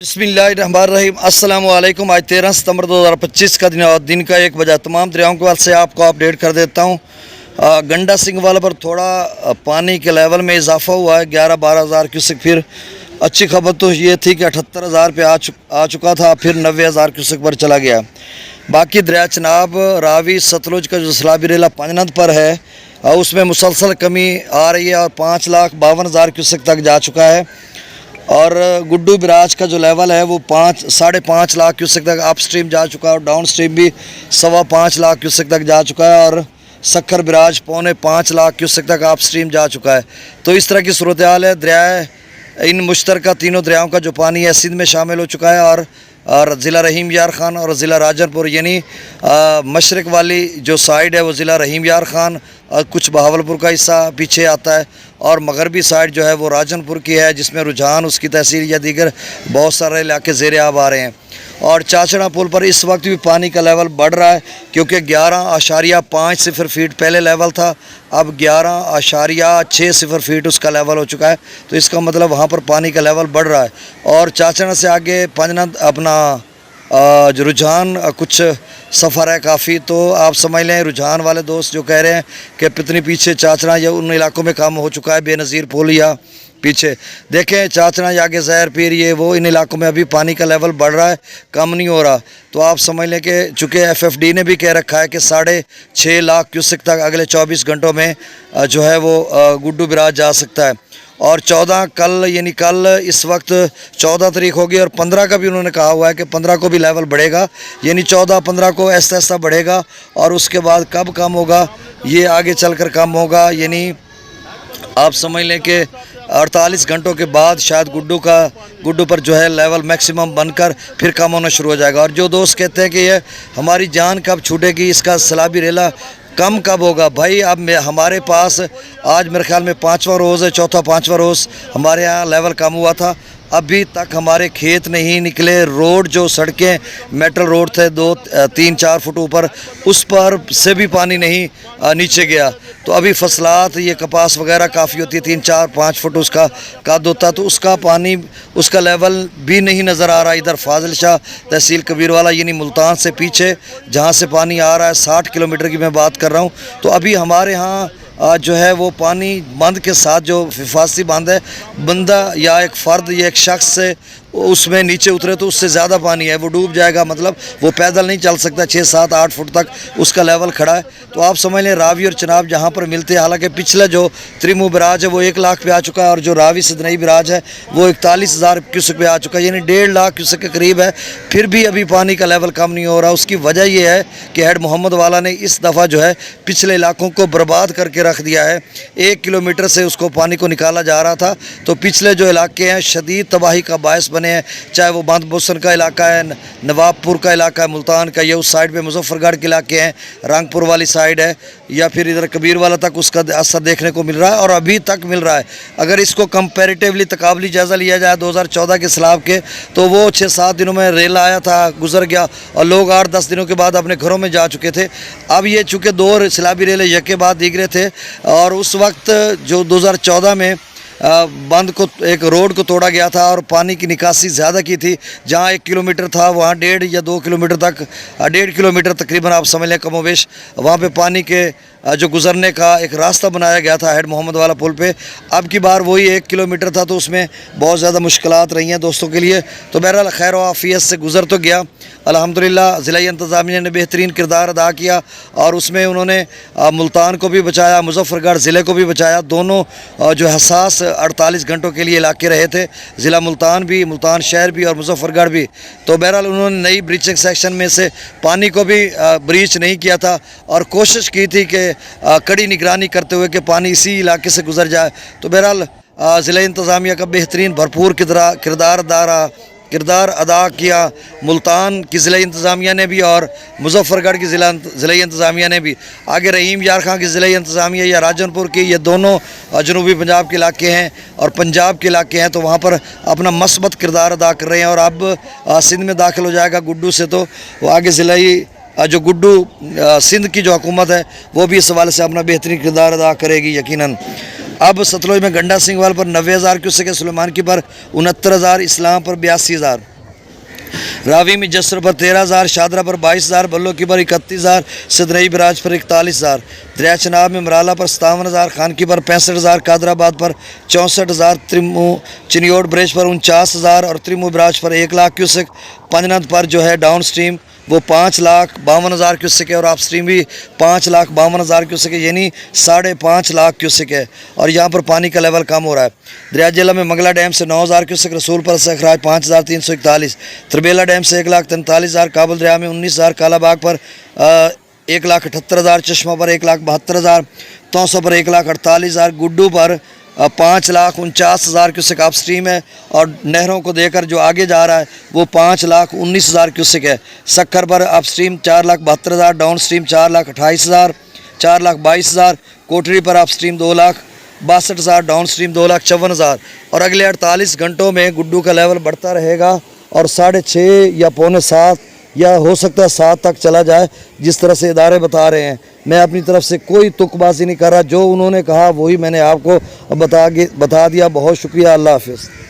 बिस्मिल्लाहिर्रहमानिर्रहीम अस्सलाम वालेकुम। आज 13 सितंबर 2025 का दिन का 1 बजा। तमाम दरियाओं के वाल से आपको अपडेट कर देता हूँ। गंडा सिंह वाला पर थोड़ा पानी के लेवल में इजाफा हुआ है, 11-12 हज़ार क्यूसेक। फिर अच्छी खबर तो ये थी कि 78,000 पे आ चुका था, फिर 90,000 क्यूसेक पर चला गया। बाकी दरिया चनाब, रावी, सतलुज का जो सैलाबी रेला पंजनद पर है उसमें मुसलसल कमी आ रही है और 5,52,000 क्यूसेक तक जा चुका है। और गुड्डू बराज का जो लेवल है वो 5-5.5 लाख क्यूसेक तक अप स्ट्रीम जा चुका है और डाउन स्ट्रीम भी 5.25 लाख क्यूसेक तक जा चुका है और सक्खर बराज 4.25 लाख क्यूसेक तक अप स्ट्रीम जा चुका है। तो इस तरह की सूरत हाल है। दरिया इन मुश्तरका तीनों दरियाओं का जो पानी है सिंध में शामिल हो चुका है और ज़िला रहीम यार ख़ान और ज़िला राजनपुर यानी मशरक़ वाली जो साइड है वो ज़िला रहीम यार ख़ान और कुछ बहावलपुर का हिस्सा पीछे आता है और मगरबी साइड जो है वो राजनपुर की है, जिसमें रुझान उसकी तहसील या दीगर बहुत सारे इलाके ज़ेर आब आ रहे हैं। और चाचड़ा पुल पर इस वक्त भी पानी का लेवल बढ़ रहा है, क्योंकि 11.50 फीट पहले लेवल था, अब 11.60 फीट उसका लेवल हो चुका है। तो इसका मतलब वहाँ पर पानी का लेवल बढ़ रहा है। और चाचड़ा से आगे पंजनद अपना रुझान कुछ सफ़र है काफ़ी। तो आप समझ लें, रुझान वाले दोस्त जो कह रहे हैं कि पितनी पीछे चाचड़ा या उन इलाकों में काम हो चुका है, बेनज़ीर पुल या पीछे देखें चाचड़ा या आगे ज़हर पीर ये वो, इन इलाकों में अभी पानी का लेवल बढ़ रहा है, कम नहीं हो रहा। तो आप समझ लें कि चूँकि FFD ने भी कह रखा है कि 6.5 लाख क्यूसेक तक अगले 24 घंटों में जो है वो गुड्डू बराज जा सकता है। और 14 कल यानी कल इस वक्त 14 तारीख होगी और 15 का भी उन्होंने कहा हुआ है कि 15 को भी लेवल बढ़ेगा, यानी 14-15 को ऐसा ऐसा बढ़ेगा और उसके बाद कब कम होगा ये आगे चलकर कम होगा। यानी आप समझ लें कि 48 घंटों के बाद शायद गुड्डू पर जो है लेवल मैक्सिमम बनकर फिर कम होना शुरू हो जाएगा। और जो दोस्त कहते हैं कि ये हमारी जान कब छूटेगी, इसका सैलाबी रेला कम कब होगा, भाई अब हमारे पास आज मेरे ख्याल में 5वां रोज़ है, 4था-5वां रोज़ हमारे यहाँ लेवल कम हुआ था। अभी तक हमारे खेत नहीं निकले, रोड जो सड़कें मेटल रोड थे 2-3-4 फुट ऊपर, उस पर से भी पानी नहीं नीचे गया। तो अभी फसलात ये कपास वगैरह काफ़ी होती है, 3-4-5 फुट उसका कद होता, तो उसका पानी उसका लेवल भी नहीं नज़र आ रहा। इधर फाजिल शाह तहसील कबीरवाला यानी मुल्तान से पीछे जहाँ से पानी आ रहा है 60 किलोमीटर की मैं बात कर रहा हूँ। तो अभी हमारे यहाँ जो है वो पानी बंद के साथ जो हिफाजती बांध है, बंदा या एक फ़र्द या एक शख्स से उसमें नीचे उतरे तो उससे ज़्यादा पानी है, वो डूब जाएगा, मतलब वो पैदल नहीं चल सकता, 6-7-8 फुट तक उसका लेवल खड़ा है। तो आप समझ लें रावी और चनाब जहाँ पर मिलते हैं, हालांकि पिछला जो त्रिमू बराज है वो 1 लाख पे आ चुका है और जो रावी सदनई बराज है वो 41,000 क्यूसेक पे आ चुका है, यानी 1.5 लाख क्यूसेक के करीब है। फिर भी अभी पानी का लेवल कम नहीं हो रहा। उसकी वजह यह है कि हेड मोहम्मद वाला ने इस दफ़ा जो है पिछले इलाकों को बर्बाद करके रख दिया है। 1 किलोमीटर से उसको पानी को निकाला जा रहा था, तो पिछले जो इलाके हैं शदीद तबाही का बायस बने हैं, चाहे वो बांध बोसन का इलाका है, नवाबपुर का इलाका है, मुल्तान का, ये उस साइड पे मुजफ्फरगढ़ के इलाके हैं, रंगपुर वाली साइड है, या फिर इधर कबीर वाला तक उसका असर देखने को मिल रहा है और अभी तक मिल रहा है। अगर इसको कंपैरेटिवली तकाबली जायज़ा लिया जाए 2014 के सैलाब के, तो वो 6-7 दिनों में रेला आया था, गुजर गया और लोग 8-10 दिनों के बाद अपने घरों में जा चुके थे। अब ये चूँकि 2 सैलाबी रेले यके बाद दीगरे थे और उस वक्त जो 2014 में बंद को एक रोड को तोड़ा गया था और पानी की निकासी ज़्यादा की थी, जहां 1 किलोमीटर था वहां 1.5 या 2 किलोमीटर तक 1.5 किलोमीटर तकरीबन आप समझ लें कमोवेश वहां पे पानी के जो गुज़रने का एक रास्ता बनाया गया था हेड मोहम्मद वाला पुल पे। अब की बार वही 1 किलोमीटर था, तो उसमें बहुत ज़्यादा मुश्किलात रही हैं दोस्तों के लिए। तो बहरहाल खैर व आफियत से गुज़र तो गया अल्हम्दुलिल्लाह। ज़िला इंतज़ामिया ने बेहतरीन किरदार अदा किया और उसमें उन्होंने मुल्तान को भी बचाया, मुजफ्फरगढ़ ज़िले को भी बचाया। दोनों जो हसास 48 घंटों के लिए इलाके रहे थे, ज़िला मुल्तान भी, मुल्तान शहर भी और मुजफ्फरगढ़ भी। तो बहरहाल उन्होंने नई ब्रीचिंग सेक्शन में से पानी को भी ब्रीच नहीं किया था और कोशिश की थी कि कड़ी निगरानी करते हुए कि पानी इसी इलाके से गुजर जाए। तो बहरहाल ज़िला इंतज़ामिया का बेहतरीन भरपूर किरदार अदा किया मुल्तान की ज़िला इंतज़ामिया ने भी और मुजफ्फरगढ़ की ज़िला इंतज़ामिया ने भी। आगे रहीम यार खां की ज़िला इंतज़ामिया या राजनपुर की, ये दोनों जनूबी पंजाब के इलाके हैं और पंजाब के इलाके हैं, तो वहाँ पर अपना मस्बत किरदार अदा कर रहे हैं। और अब सिंध में दाखिल हो जाएगा गुड्डू से, तो वो आगे ज़िलाई जो गुड्डू सिंध की जो हुकूमत है वो भी इस हवाले से अपना बेहतरीन किरदार अदा करेगी यकीनन। अब सतलुज में गंडा सिंह वाल पर 90,000 क्यूसेक, सुलेमान की पर 69,000, इस्लाम पर 82,000। रावी में जसर पर 13,000, शादरा पर 22,000, बल्लो की पर 31,000, सदनई बराज पर 41,000, दरिया चनाब में मराला पर 57,000, खानकी पर 65,000, कादराबाद पर 64,000, त्रिमू चिनियोड़ ब्रिज पर 49,000 और त्रिमू बराज पर 1 लाख क्यूसेक। पंजनद पर जो है डाउन स्ट्रीम वो 5,52,000 क्यूसेक है और आप स्ट्रीम भी 5,52,000 क्यूसेक है, यानी 5.5 लाख क्यूसेक है। और यहाँ पर पानी का लेवल कम हो रहा है। दरिया जिला में मंगला डैम से 9,000 क्यूसेक, रसूलपुर से अखराज 5,341, त्रिबेला डैम से 1,43,000, काबुल दरिया में 19,000, कालाबाग पर 1,78,000, चश्मा पर 1,72,000, तौसा पर 1,48,000, गुड्डू पर 5,49,000 क्यूसेक आप स्ट्रीम है। और नहरों को देकर जो आगे जा रहा है वो 5,19,000 क्यूसेक है। सक्खर पर आप स्ट्रीम 4,72,000, डाउन स्ट्रीम 4,28,000, 4,22,000, कोटरी पर आप स्ट्रीम 2,62,000, डाउन स्ट्रीम 2,54,000। और अगले 48 घंटों में गुड्डू का लेवल बढ़ता रहेगा और 6:30 या 6:45 या हो सकता है 7 तक चला जाए, जिस तरह से इदारे बता रहे हैं। मैं अपनी तरफ से कोई तुकबाजी नहीं कर रहा, जो उन्होंने कहा वही मैंने आपको बता दिया। बहुत शुक्रिया, अल्लाह हाफिज़।